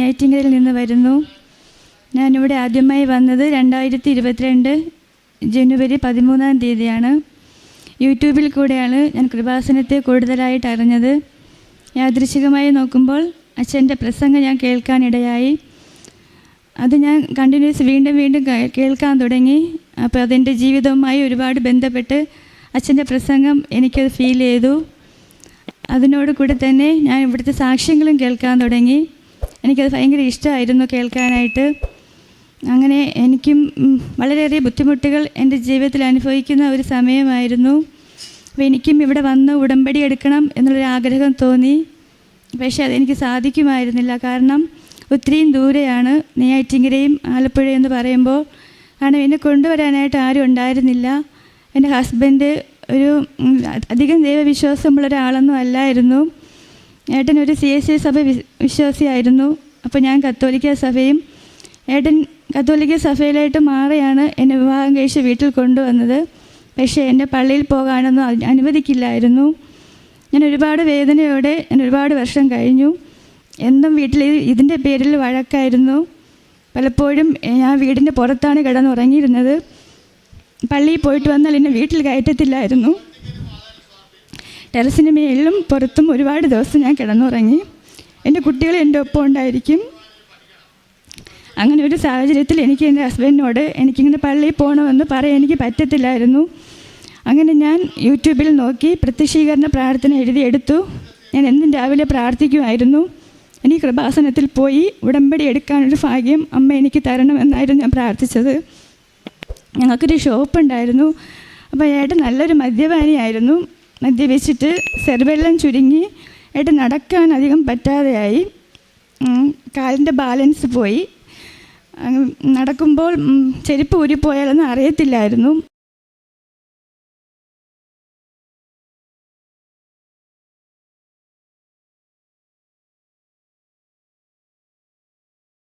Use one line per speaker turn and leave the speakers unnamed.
നെയ്യാറ്റിൻകരയിൽ നിന്ന് വരുന്നു. ഞാനിവിടെ ആദ്യമായി വന്നത് 2022 ജനുവരി 13 യൂട്യൂബിൽ കൂടെയാണ് ഞാൻ കൃപാസനത്തെ കൂടുതലായിട്ട് അറിഞ്ഞത്. യാദൃച്ഛികമായി നോക്കുമ്പോൾ അച്ഛൻ്റെ പ്രസംഗം ഞാൻ കേൾക്കാനിടയായി. അത് ഞാൻ കണ്ടിന്യൂസ് വീണ്ടും കേൾക്കാൻ തുടങ്ങി. അപ്പോൾ അതെൻ്റെ ജീവിതവുമായി ഒരുപാട് ബന്ധപ്പെട്ട് അച്ഛൻ്റെ പ്രസംഗം എനിക്കത് ഫീൽ ചെയ്തു. അതിനോട് കൂടെ തന്നെ ഞാൻ ഇവിടുത്തെ സാക്ഷ്യങ്ങളും കേൾക്കാൻ തുടങ്ങി. എനിക്കത് ഭയങ്കര ഇഷ്ടമായിരുന്നു കേൾക്കാനായിട്ട്. അങ്ങനെ എനിക്കും വളരെയേറെ ബുദ്ധിമുട്ടുകൾ എൻ്റെ ജീവിതത്തിൽ അനുഭവിക്കുന്ന ഒരു സമയമായിരുന്നു. അപ്പോൾ എനിക്കും ഇവിടെ വന്ന് ഉടമ്പടി എടുക്കണം എന്നുള്ളൊരു ആഗ്രഹം തോന്നി. പക്ഷേ അതെനിക്ക് സാധിക്കുമായിരുന്നില്ല. കാരണം ഒത്തിരിയും ദൂരെയാണ് നെയ്യാറ്റിൻകരയും ആലപ്പുഴയും എന്ന് പറയുമ്പോൾ. കാരണം എന്നെ കൊണ്ടുവരാനായിട്ട് ആരും ഉണ്ടായിരുന്നില്ല. എൻ്റെ ഹസ്ബൻഡ് ഒരു അധികം ദൈവവിശ്വാസമുള്ള ഒരാളൊന്നും അല്ലായിരുന്നു. ഏട്ടനൊരു CSI സഭ വിശ്വാസിയായിരുന്നു. അപ്പോൾ ഞാൻ കത്തോലിക്ക സഭയും, ഏട്ടൻ കത്തോലിക്ക സഭയിലായിട്ട് മാറിയാണ് എന്നെ വിവാഹം കഴിച്ച് വീട്ടിൽ കൊണ്ടുവന്നത്. പക്ഷേ എന്നെ പള്ളിയിൽ പോകാനൊന്നും അനുവദിക്കില്ലായിരുന്നു. ഞാൻ ഒരുപാട് വേദനയോടെ ഒരുപാട് വർഷം കഴിഞ്ഞു. എന്നും വീട്ടിൽ ഇതിൻ്റെ പേരിൽ വഴക്കായിരുന്നു. പലപ്പോഴും ഞാൻ വീടിൻ്റെ പുറത്താണ് കിടന്നുറങ്ങിയിരുന്നത്. പള്ളിയിൽ പോയിട്ട് വന്നാൽ എന്നെ വീട്ടിൽ കയറ്റത്തില്ലായിരുന്നു. ടെറസിന് മേളിലും പുറത്തും ഒരുപാട് ദിവസം ഞാൻ കിടന്നുറങ്ങി. എൻ്റെ കുട്ടികൾ എൻ്റെ ഒപ്പം ഉണ്ടായിരിക്കും. അങ്ങനെ ഒരു സാഹചര്യത്തിൽ എനിക്ക് എൻ്റെ ഹസ്ബൻഡിനോട് എനിക്കിങ്ങനെ പള്ളിയിൽ പോകണമെന്ന് പറയാൻ എനിക്ക് പറ്റത്തില്ലായിരുന്നു. അങ്ങനെ ഞാൻ യൂട്യൂബിൽ നോക്കി പ്രത്യക്ഷീകരണ പ്രാർത്ഥന എഴുതിയെടുത്തു. ഞാൻ എന്നും രാവിലെ പ്രാർത്ഥിക്കുമായിരുന്നു. എനിക്ക് കൃപാസനത്തിൽ പോയി ഉടമ്പടി എടുക്കാനൊരു ഭാഗ്യം അമ്മ എനിക്ക് തരണമെന്നായിരുന്നു ഞാൻ പ്രാർത്ഥിച്ചത്. ഞങ്ങൾക്കൊരു ഷോപ്പുണ്ടായിരുന്നു. അപ്പോൾ ഏട്ടൻ നല്ലൊരു മദ്യപാനിയായിരുന്നു. മദ്യപിച്ചിട്ട് സെർവെല്ലാം ചുരുങ്ങി ഏട്ടൻ നടക്കാൻ അധികം പറ്റാതെയായി. കാലിൻ്റെ ബാലൻസ് പോയി. നടക്കുമ്പോൾ ചെരുപ്പ് ഊരിപ്പോയാലൊന്നും അറിയത്തില്ലായിരുന്നു.